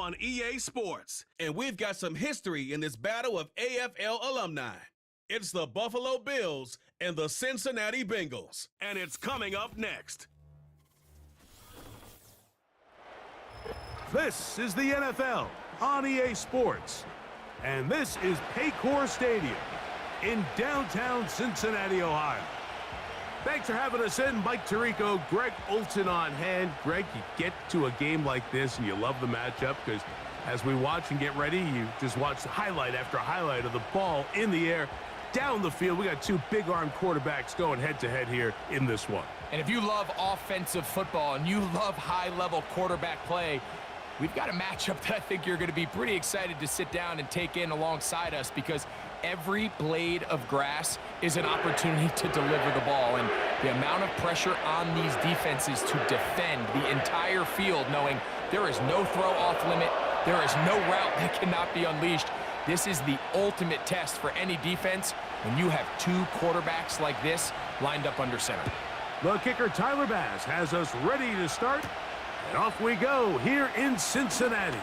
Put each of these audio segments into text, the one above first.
on EA Sports. And we've got some history in this battle of AFL alumni. It's the Buffalo Bills and the Cincinnati Bengals. And it's coming up next. This is the NFL on EA Sports. And this is Paycor Stadium in downtown Cincinnati, Ohio. Thanks for having us in. Mike Tirico, Greg Olson on hand. Greg, you get to a game like this and you love the matchup because as we watch and get ready, you just watch highlight after highlight of the ball in the air, down the field. We got two big-arm quarterbacks going head-to-head here in this one. And if you love offensive football and you love high-level quarterback play, we've got a matchup that I think you're going to be pretty excited to sit down and take in alongside us because every blade of grass is an opportunity to deliver the ball. And the amount of pressure on these defenses to defend the entire field, knowing there is no throw off limit, there is no route that cannot be unleashed. This is the ultimate test for any defense when you have two quarterbacks like this lined up under center. The kicker, Tyler Bass, has us ready to start. And off we go here in Cincinnati.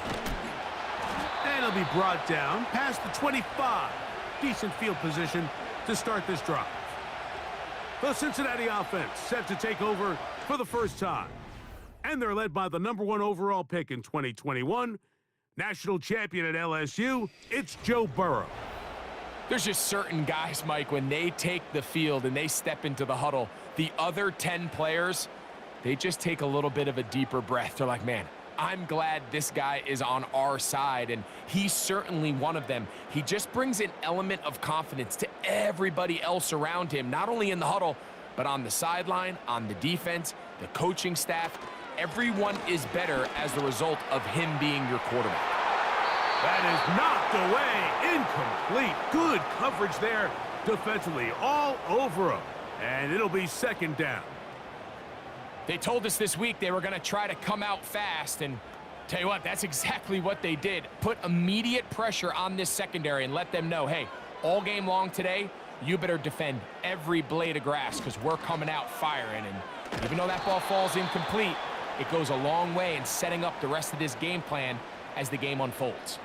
And it'll be brought down past the 25. Decent field position to start this drive. The Cincinnati offense set to take over for the first time. And they're led by the #1 overall pick in 2021, national champion at LSU, it's Joe Burrow. There's just certain guys, Mike, when they take the field and they step into the huddle, the other 10 players, they just take a little bit of a deeper breath. They're like, man, I'm glad this guy is on our side, and he's certainly one of them. He just brings an element of confidence to everybody else around him, not only in the huddle, but on the sideline, on the defense, the coaching staff. Everyone is better as the result of him being your quarterback. That is knocked away, incomplete. Good coverage there defensively, all over him. And it'll be second down. They told us this week they were going to try to come out fast, and tell you what, that's exactly what they did. Put immediate pressure on this secondary and let them know, hey, all game long today, you better defend every blade of grass because we're coming out firing. And even though that ball falls incomplete, it goes a long way in setting up the rest of this game plan as the game unfolds.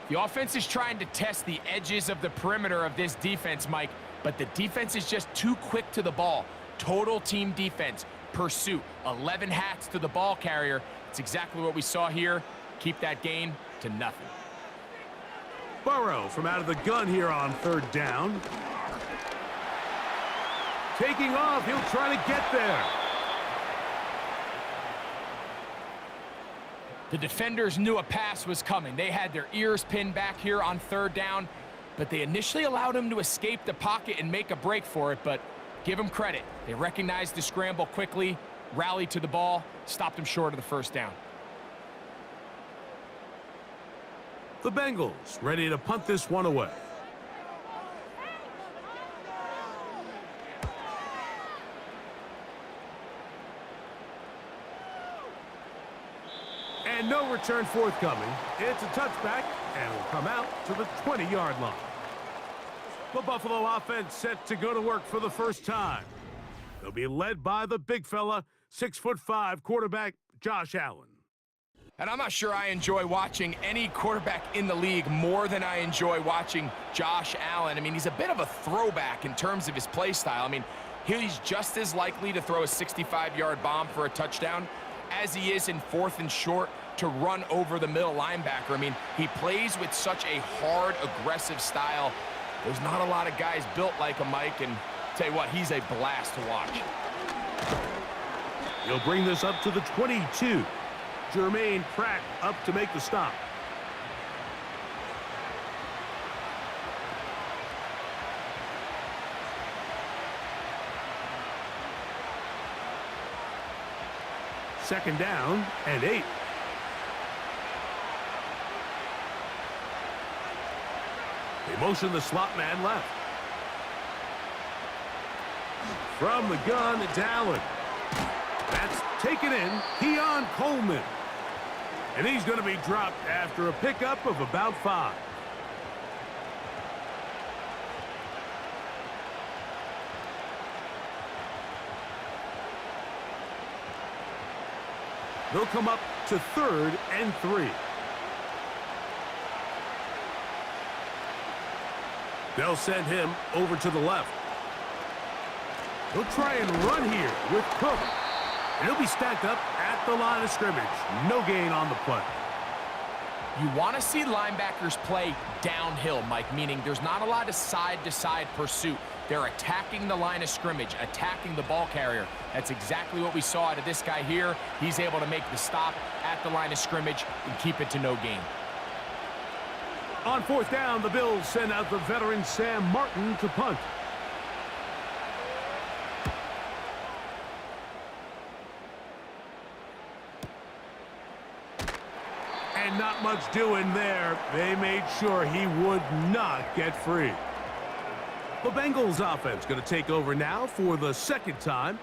The offense is trying to test the edges of the perimeter of this defense, Mike, but the defense is just too quick to the ball. Total team defense. Pursuit, 11 hats to the ball carrier. It's exactly what we saw here. Keep that gain to nothing. Burrow from out of the gun here on third down. Taking off, he'll try to get there. The defenders knew a pass was coming. They had their ears pinned back here on third down, but they initially allowed him to escape the pocket and make a break for it, but give them credit. They recognized the scramble quickly, rallied to the ball, stopped him short of the first down. The Bengals ready to punt this one away. And no return forthcoming. It's a touchback and will come out to the 20-yard line. The Buffalo offense set to go to work for the first time. They'll be led by the big fella, 6'5" quarterback Josh Allen. And I'm not sure I enjoy watching any quarterback in the league more than I enjoy watching Josh Allen. I mean, he's a bit of a throwback in terms of his play style. I mean, he's just as likely to throw a 65-yard bomb for a touchdown as he is in 4th and short to run over the middle linebacker. I mean, he plays with such a hard, aggressive style. There's not a lot of guys built like him, Mike, and tell you what, he's a blast to watch. He'll bring this up to the 22. Jermaine Pratt up to make the stop. Second down and 8. They motion the slot man left. From the gun, it's Allen. That's taken in, Keon Coleman. And he's going to be dropped after a pickup of about 5. They'll come up to 3rd and 3. They'll send him over to the left. He'll try and run here with Cook. And he'll be stacked up at the line of scrimmage. No gain on the play. You want to see linebackers play downhill, Mike, meaning there's not a lot of side-to-side pursuit. They're attacking the line of scrimmage, attacking the ball carrier. That's exactly what we saw out of this guy here. He's able to make the stop at the line of scrimmage and keep it to no gain. On fourth down, the Bills send out the veteran Sam Martin to punt. And not much doing there. They made sure he would not get free. The Bengals offense going to take over now for the second time.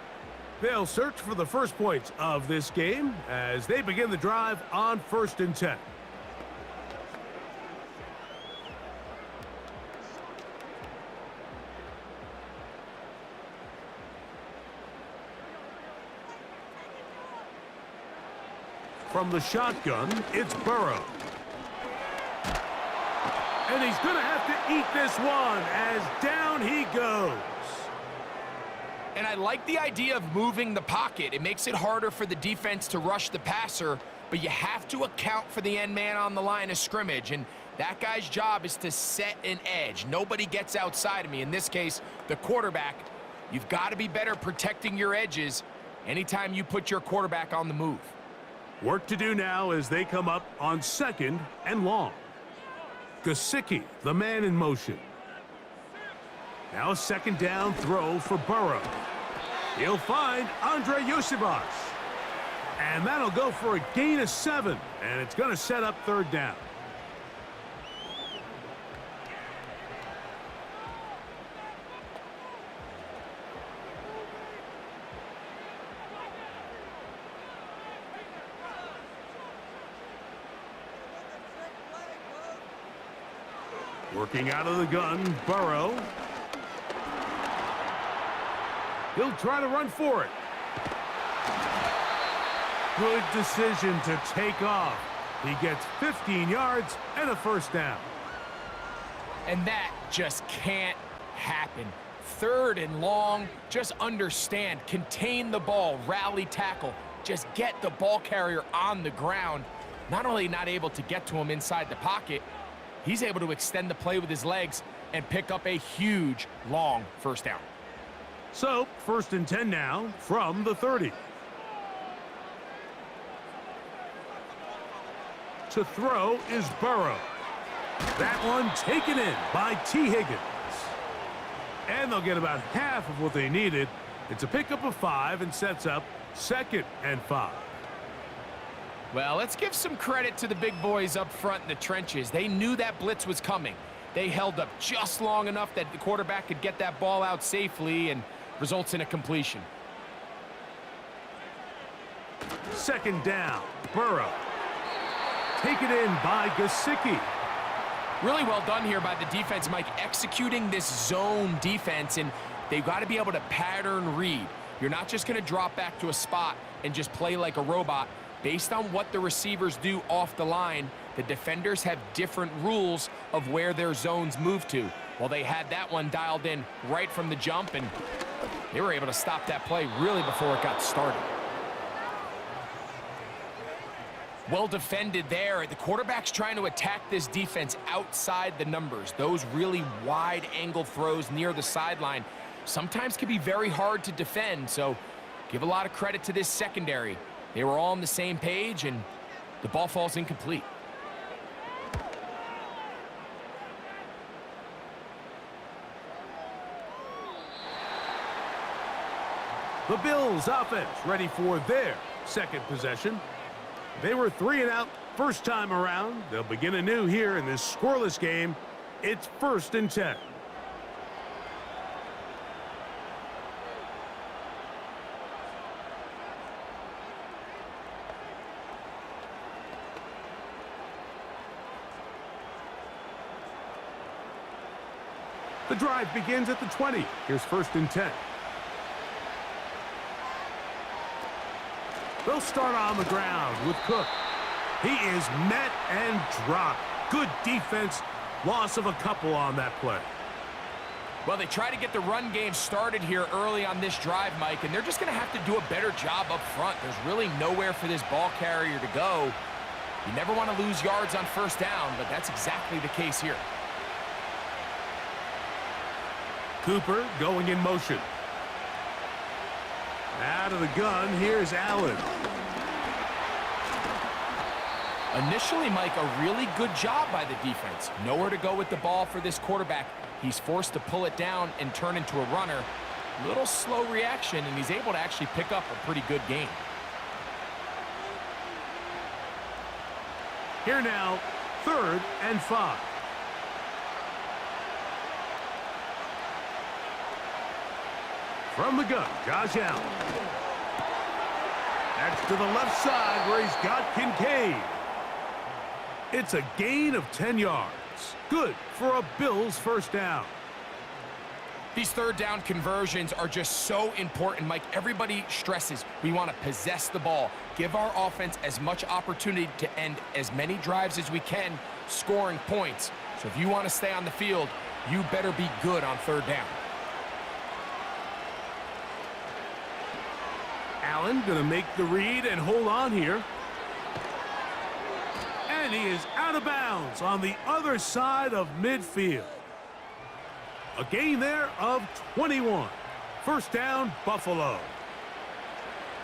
They'll search for the first points of this game as they begin the drive on 1st and 10. From the shotgun, it's Burrow. And he's going to have to eat this one as down he goes. And I like the idea of moving the pocket. It makes it harder for the defense to rush the passer, but you have to account for the end man on the line of scrimmage, and that guy's job is to set an edge. Nobody gets outside of me. In this case, the quarterback. You've got to be better protecting your edges anytime you put your quarterback on the move. Work to do now as they come up on 2nd and long. Gesicki, the man in motion. Now a 2nd down throw for Burrow. He'll find Andre Yosibas. And that'll go for a gain of 7. And it's going to set up 3rd down. Working out of the gun, Burrow. He'll try to run for it. Good decision to take off. He gets 15 yards and a 1st down. And that just can't happen. 3rd and long, just understand, contain the ball, rally tackle, just get the ball carrier on the ground. Not only not able to get to him inside the pocket, he's able to extend the play with his legs and pick up a huge, long 1st down. So, 1st and 10 now from the 30. To throw is Burrow. That one taken in by T. Higgins. And they'll get about half of what they needed. It's a pickup of 5 and sets up 2nd and 5. Well, let's give some credit to the big boys up front in the trenches. They knew that blitz was coming. They held up just long enough that the quarterback could get that ball out safely and results in a completion. 2nd down, Burrow. Taken in by Gesicki. Really well done here by the defense, Mike, executing this zone defense, and they've got to be able to pattern read. You're not just going to drop back to a spot and just play like a robot. Based on what the receivers do off the line, the defenders have different rules of where their zones move to. Well, they had that one dialed in right from the jump, and they were able to stop that play really before it got started. Well defended there. The quarterback's trying to attack this defense outside the numbers. Those really wide angle throws near the sideline sometimes can be very hard to defend, so give a lot of credit to this secondary. They were all on the same page, and the ball falls incomplete. The Bills offense ready for their 2nd possession. They were 3 and out first time around. They'll begin anew here in this scoreless game. It's 1st and 10. The drive begins at the 20. Here's 1st and 10. They'll start on the ground with Cook. He is met and dropped. Good defense. Loss of a couple on that play. Well, they try to get the run game started here early on this drive, Mike, and they're just going to have to do a better job up front. There's really nowhere for this ball carrier to go. You never want to lose yards on first down, but that's exactly the case here. Cooper going in motion. Out of the gun, here's Allen. Initially, Mike, a really good job by the defense. Nowhere to go with the ball for this quarterback. He's forced to pull it down and turn into a runner. Little slow reaction, and he's able to actually pick up a pretty good gain. Here now, 3rd and 5. From the gun, Josh Allen. That's to the left side where he's got Kincaid. It's a gain of 10 yards. Good for a Bills first down. These third down conversions are just so important, Mike. Everybody stresses we want to possess the ball, give our offense as much opportunity to end as many drives as we can, scoring points. So if you want to stay on the field, you better be good on third down. Allen going to make the read and hold on here. And he is out of bounds on the other side of midfield. A gain there of 21. First down, Buffalo.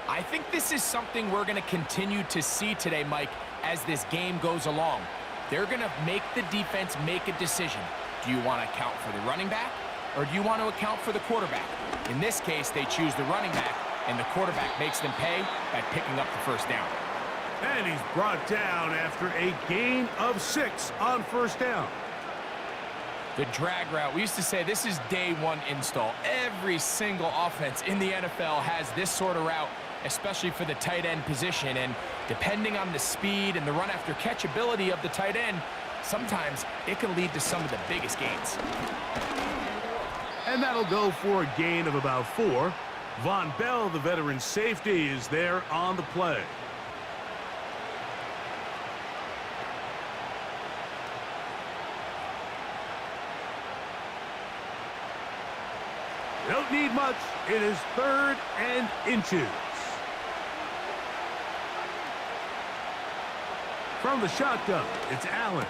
I think this is something we're going to continue to see today, Mike, as this game goes along. They're going to make the defense make a decision. Do you want to account for the running back, or do you want to account for the quarterback? In this case, they choose the running back, and the quarterback makes them pay by picking up the first down. And he's brought down after a gain of 6 on first down. The drag route. We used to say this is day one install. Every single offense in the NFL has this sort of route, especially for the tight end position. And depending on the speed and the run after catch ability of the tight end, sometimes it can lead to some of the biggest gains. And that'll go for a gain of about 4. Von Bell, the veteran safety, is there on the play. Don't need much. It is 3rd and inches. From the shotgun, it's Allen.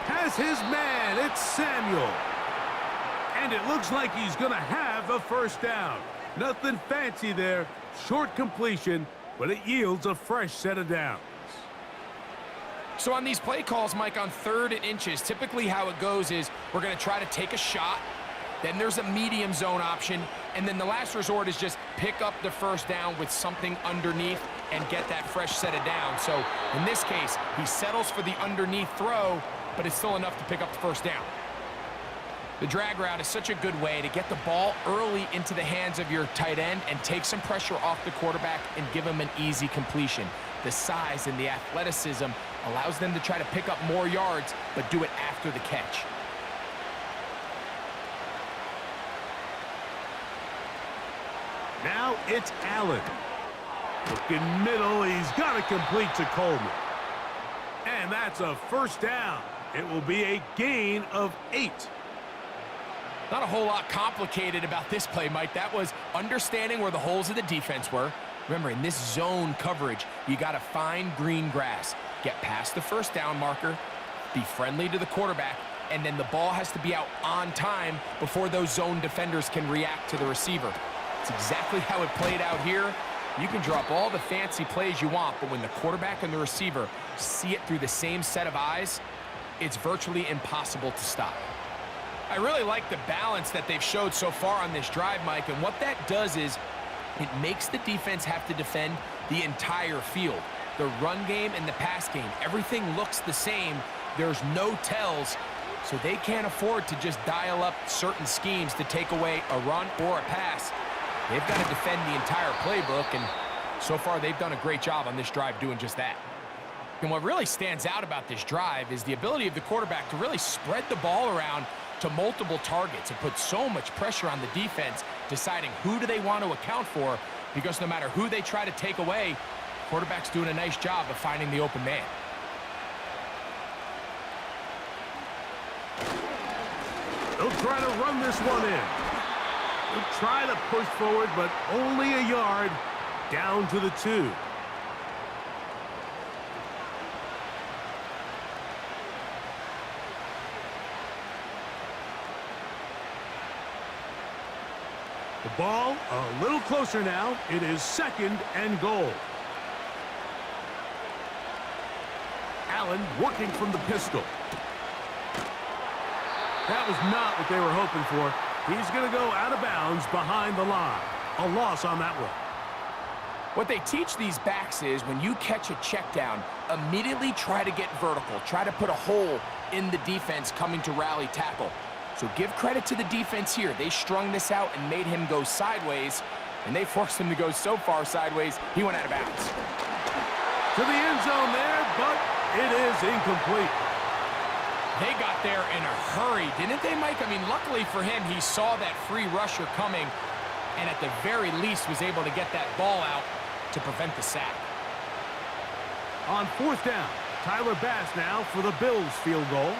Has his man. It's Samuel. And it looks like he's going to have the first down. Nothing fancy there. Short completion, but it yields a fresh set of downs. So on these play calls, Mike, on 3rd and inches, typically how it goes is we're going to try to take a shot. Then there's a medium zone option, and then the last resort is just pick up the first down with something underneath and get that fresh set of downs. So in this case, he settles for the underneath throw, but it's still enough to pick up the first down. The drag route is such a good way to get the ball early into the hands of your tight end and take some pressure off the quarterback and give him an easy completion. The size and the athleticism allows them to try to pick up more yards, but do it after the catch. Now it's Allen. Looking middle, he's got to complete to Coleman. And that's a first down. It will be a gain of 8. Not a whole lot complicated about this play, Mike. That was understanding where the holes of the defense were. Remember, in this zone coverage, you got to find green grass. Get past the first down marker, be friendly to the quarterback, and then the ball has to be out on time before those zone defenders can react to the receiver. It's exactly how it played out here. You can drop all the fancy plays you want, but when the quarterback and the receiver see it through the same set of eyes, it's virtually impossible to stop. I really like the balance that they've showed so far on this drive, Mike, and what that does is it makes the defense have to defend the entire field. The run game and the pass game, everything looks the same. There's no tells, so they can't afford to just dial up certain schemes to take away a run or a pass. They've got to defend the entire playbook, and so far they've done a great job on this drive doing just that. And what really stands out about this drive is the ability of the quarterback to really spread the ball around to multiple targets and put so much pressure on the defense, deciding who do they want to account for, because no matter who they try to take away, quarterback's doing a nice job of finding the open man. They'll try to run this one in. They'll try to push forward, but only a yard down to the 2. The ball a little closer now. It is 2nd and goal. Allen working from the pistol. That was not what they were hoping for. He's going to go out of bounds behind the line. A loss on that one. What they teach these backs is when you catch a check down, immediately try to get vertical. Try to put a hole in the defense coming to rally tackle. So give credit to the defense here. They strung this out and made him go sideways, and they forced him to go so far sideways, he went out of bounds. To the end zone there, but it is incomplete. They got there in a hurry, didn't they, Mike? I mean, luckily for him, he saw that free rusher coming, and at the very least was able to get that ball out to prevent the sack. On 4th down, Tyler Bass now for the Bills field goal.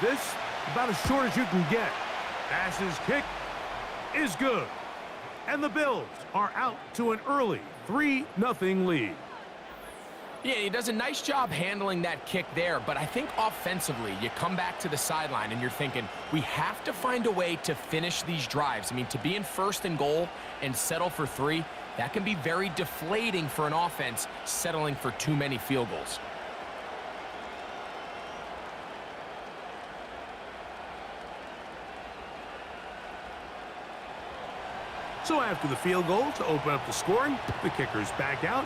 This about as short as you can get. Bass's kick is good. And the Bills are out to an early 3-0 lead. Yeah, he does a nice job handling that kick there, but I think offensively, you come back to the sideline and you're thinking, we have to find a way to finish these drives. I mean, to be in 1st and goal and settle for 3, that can be very deflating for an offense settling for too many field goals. So after the field goal to open up the scoring, the kicker's back out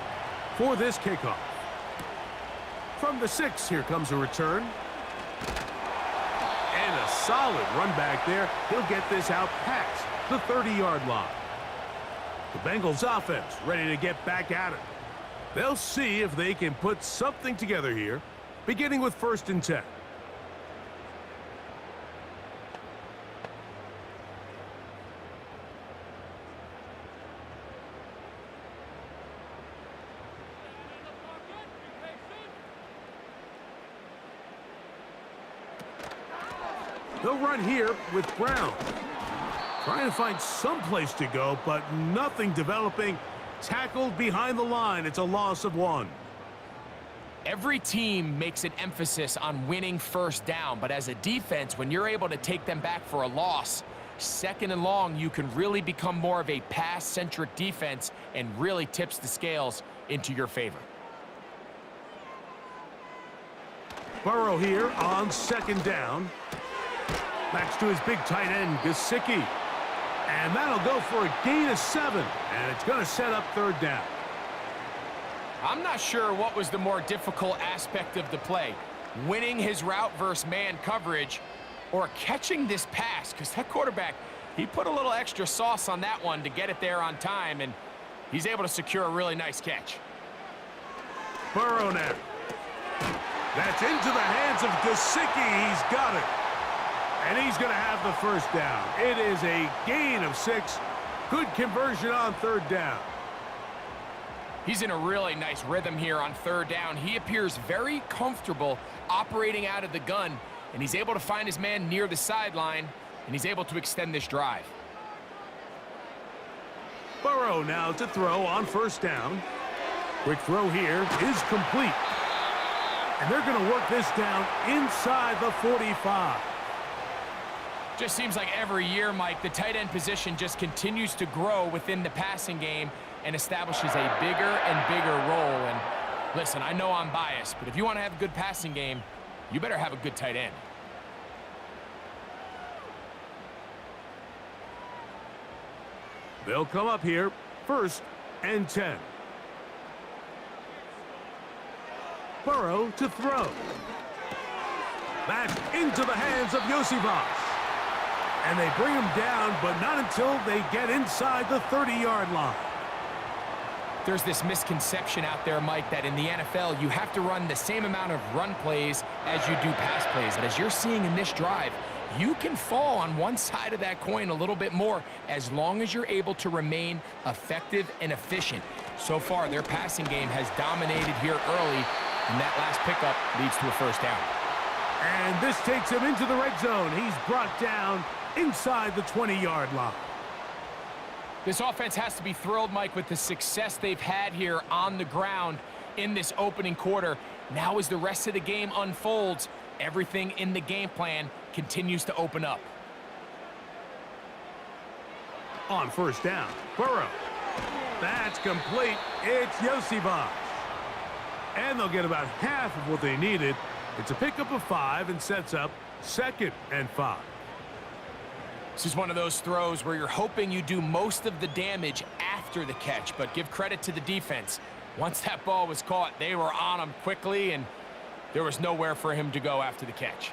for this kickoff. From the 6, here comes a return. And a solid run back there. He'll get this out past the 30-yard line. The Bengals offense ready to get back at it. They'll see if they can put something together here, beginning with 1st and 10. They'll run here with Brown. Trying to find some place to go, but nothing developing. Tackled behind the line. It's a loss of 1. Every team makes an emphasis on winning 1st down, but as a defense, when you're able to take them back for a loss, 2nd and long, you can really become more of a pass-centric defense and really tips the scales into your favor. Burrow here on 2nd down. Backs to his big tight end, Gesicki. And that'll go for a gain of 7. And it's going to set up 3rd down. I'm not sure what was the more difficult aspect of the play, winning his route versus man coverage or catching this pass, because that quarterback, he put a little extra sauce on that one to get it there on time, and he's able to secure a really nice catch. Burrow now. That's into the hands of Gesicki. He's got it. And he's going to have the 1st down. It is a gain of 6. Good conversion on 3rd down. He's in a really nice rhythm here on 3rd down. He appears very comfortable operating out of the gun, and he's able to find his man near the sideline, and he's able to extend this drive. Burrow now to throw on 1st down. Quick throw here is complete. And they're going to work this down inside the 45. Just seems like every year, Mike, the tight end position just continues to grow within the passing game and establishes a bigger and bigger role. And listen, I know I'm biased, but if you want to have a good passing game, you better have a good tight end. They'll come up here, 1st and 10. Burrow to throw. That's into the hands of Josivas. And they bring him down, but not until they get inside the 30-yard line. There's this misconception out there, Mike, that in the NFL, you have to run the same amount of run plays as you do pass plays. And as you're seeing in this drive, you can fall on one side of that coin a little bit more as long as you're able to remain effective and efficient. So far, their passing game has dominated here early, and that last pickup leads to a 1st down. And this takes him into the red zone. He's brought down inside the 20-yard line. This offense has to be thrilled, Mike, with the success they've had here on the ground in this opening quarter. Now as the rest of the game unfolds, everything in the game plan continues to open up. On first down, Burrow. That's complete. It's Yosivas. And they'll get about half of what they needed. It's a pickup of 5 and sets up 2nd and 5. This is one of those throws where you're hoping you do most of the damage after the catch, but give credit to the defense. Once that ball was caught, they were on him quickly, and there was nowhere for him to go after the catch.